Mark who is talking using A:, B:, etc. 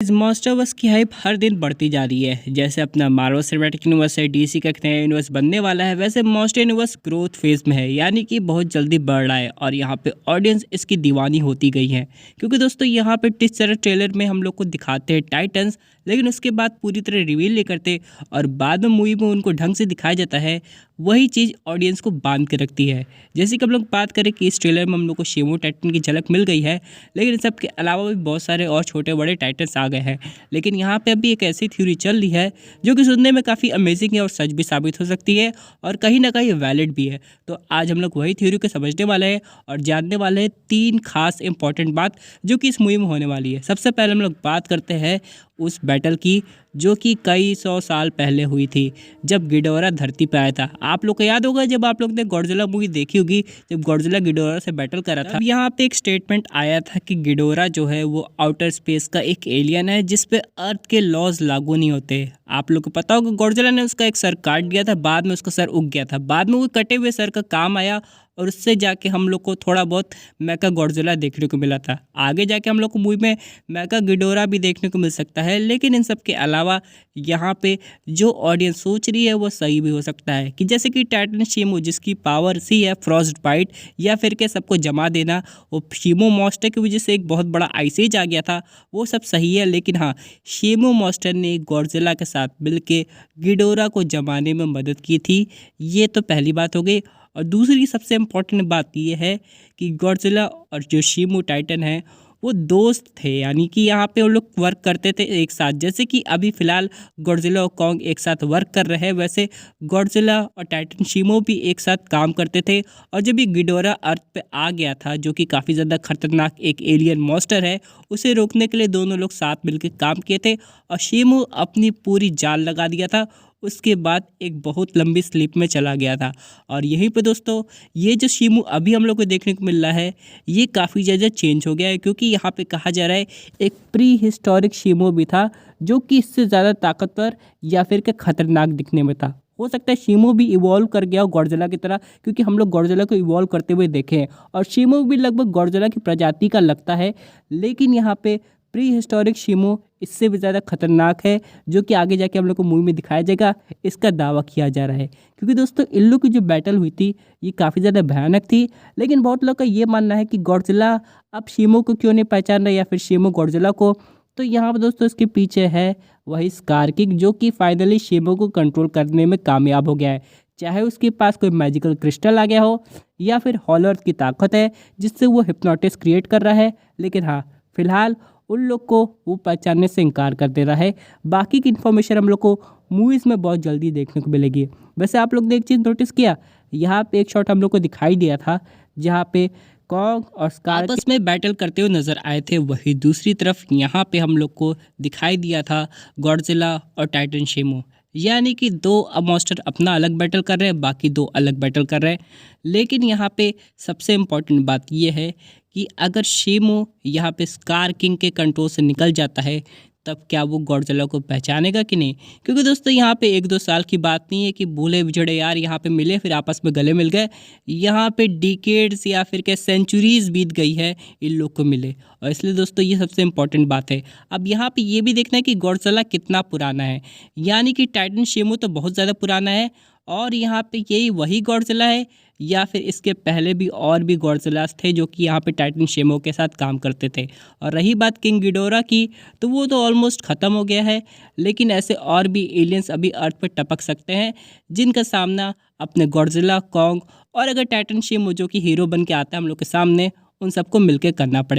A: Guys MonsterVerse की hype हर दिन बढ़ती जा रही है। जैसे अपना मार्वल सिनेमैटिक यूनिवर्स है, डीसी का एक नया यूनिवर्स बनने वाला है, वैसे मॉन्स्टर यूनिवर्स ग्रोथ फेज में है, यानी कि बहुत जल्दी बढ़ रहा है और यहाँ पे ऑडियंस इसकी दीवानी होती गई है। क्योंकि दोस्तों यहाँ पे टीजर ट्रेलर में हम लोग को दिखाते हैं टाइटन्स, लेकिन उसके बाद पूरी तरह रिवील नहीं करते और बाद में मूवी में उनको ढंग से दिखाया जाता है। वही चीज़ ऑडियंस को बांध के रखती है। जैसे कि हम लोग बात करें कि इस ट्रेलर में हम लोग को शेमो टाइटन की झलक मिल गई है, लेकिन इन सब के अलावा भी बहुत सारे और छोटे बड़े टाइटन्स आ गए हैं। लेकिन यहाँ पे अभी एक ऐसी थ्योरी चल रही है जो कि सुनने में काफ़ी अमेजिंग है और सच भी साबित हो सकती है और कहीं ना कहीं वैलिड भी है। तो आज हम लोग वही थ्योरी को समझने वाले हैं और जानने वाले हैं 3 खास इंपॉर्टेंट बात जो कि इस मूवी में होने वाली है। सबसे पहले हम लोग बात करते हैं उस बैटल की जो कि कई 100 साल पहले हुई थी, जब गिडोरा धरती पर आया था। आप लोग को याद होगा जब आप लोग ने गॉडजिला मूवी देखी होगी, जब गॉडजिला गिडोरा से बैटल करा था, यहाँ पे एक स्टेटमेंट आया था कि गिडोरा जो है वो आउटर स्पेस का एक एलियन है जिस पे अर्थ के लॉज लागू नहीं होते। आप लोग को पता होगा गॉडजिला ने उसका एक सर काट दिया था, बाद में उसका सर उग गया था, बाद में वो कटे हुए सर का काम आया और उससे जाके हम लोग को थोड़ा बहुत मेका गॉडजिला देखने को मिला था। आगे जाके हम लोग को मूवी में मेका गिडोरा भी देखने को मिल सकता है। लेकिन इन सब के अलावा यहाँ पे जो ऑडियंस सोच रही है वो सही भी हो सकता है कि जैसे कि टाइटन शेमो जिसकी पावर सी है फ्रॉस्ट बाइट या फिर के सबको जमा देना, वो शेमो मॉन्स्टर की वजह से एक बहुत बड़ा आइस एज आ गया था, वो सब सही है। लेकिन हाँ, शेमो मॉन्स्टर ने गॉडजिला के साथ मिलके गिडोरा को जमाने में मदद की थी। ये तो पहली बात हो गई। और दूसरी सबसे इम्पॉर्टेंट बात ये है कि गॉडजिला और जो शेमो टाइटन है वो दोस्त थे, यानी कि यहाँ पे वो लोग वर्क करते थे एक साथ। जैसे कि अभी फ़िलहाल गॉडजिला और कॉन्ग एक साथ वर्क कर रहे हैं, वैसे गॉडजिला और टाइटन शेमो भी एक साथ काम करते थे। और जब ये गिडोरा अर्थ पे आ गया था, जो कि काफ़ी ज़्यादा खतरनाक एक एलियन मॉन्स्टर है, उसे रोकने के लिए दोनों लोग साथ मिलकर काम किए थे और शेमो अपनी पूरी जान लगा दिया था। उसके बाद एक बहुत लंबी स्लीप में चला गया था। और यहीं पे दोस्तों ये जो शेमो अभी हम लोग को देखने को मिल रहा है ये काफ़ी ज़्यादा चेंज हो गया है, क्योंकि यहाँ पे कहा जा रहा है एक प्री हिस्टोरिक शेमो भी था जो कि इससे ज़्यादा ताकतवर या फिर के खतरनाक दिखने में था। हो सकता है शेमो भी इवॉल्व कर गया हो गॉडजिला की तरह, क्योंकि हम लोग गॉडजिला को इवॉल्व करते हुए देखे हैं और शेमो भी लगभग गॉडजिला की प्रजाति का लगता है। लेकिन यहाँ पे प्री हिस्टोरिक शेमो इससे भी ज़्यादा खतरनाक है, जो कि आगे जाके हम लोग को मूवी में दिखाया जाएगा, इसका दावा किया जा रहा है। क्योंकि दोस्तों इन लोग की जो बैटल हुई थी ये काफ़ी ज़्यादा भयानक थी। लेकिन बहुत लोग का ये मानना है कि गॉडजिला अब शेमो को क्यों नहीं पहचान रहा या फिर शेमो गॉडजिला को। तो यहाँ पर दोस्तों इसके पीछे है वही स्कार किंग, जो कि फाइनली शेमो को कंट्रोल करने में कामयाब हो गया है। चाहे उसके पास कोई मैजिकल क्रिस्टल आ गया हो या फिर हॉलो अर्थ की ताकत है जिससे वो हिप्नोटिस क्रिएट कर रहा है। लेकिन हाँ, फिलहाल उन लोग को वो पहचानने से इनकार कर दे रहा है। बाकी की इन्फॉर्मेशन हम लोग को मूवीज़ में बहुत जल्दी देखने को मिलेगी। वैसे आप लोग ने एक चीज़ नोटिस किया, यहाँ पे एक शॉट हम लोग को दिखाई दिया था जहाँ पे कॉन्ग और स्कार आपस में बैटल करते हुए नजर आए थे। वही दूसरी तरफ यहाँ पे हम लोग को दिखाई दिया था गॉडजिला और टाइटन शेमो, यानी कि 2 मॉन्स्टर अपना अलग बैटल कर रहे हैं, बाकी 2 अलग बैटल कर रहे हैं। लेकिन यहाँ पे सबसे इम्पॉर्टेंट बात यह है कि अगर शेमो यहाँ पे स्कार किंग के कंट्रोल से निकल जाता है तब क्या वो गॉडजिला को पहचानेगा कि नहीं। क्योंकि दोस्तों यहाँ पे 1-2 साल की बात नहीं है कि भूले बिछड़े यार यहाँ पे मिले फिर आपस में गले मिल गए। यहाँ पे डिकेड्स या फिर क्या सेंचुरीज बीत गई है इन लोग को मिले। और इसलिए दोस्तों ये सबसे इम्पॉर्टेंट बात है। अब यहाँ पे ये भी देखना है कि गॉडजिला कितना पुराना है, यानी कि टाइटन शेमो तो बहुत ज़्यादा पुराना है और यहाँ पे यही वही गॉडजिला है या फिर इसके पहले भी और भी गॉडजिलास थे जो कि यहाँ पे टाइटन शेमो के साथ काम करते थे। और रही बात किंग गिडोरा की, तो वो तो ऑलमोस्ट ख़त्म हो गया है। लेकिन ऐसे और भी एलियंस अभी अर्थ पर टपक सकते हैं जिनका सामना अपने गॉडजिला, कॉन्ग और अगर टाइटन शेमो जो कि हीरो बन के आता है हम लोग के सामने, उन सबको मिलकर करना पड़ेगा।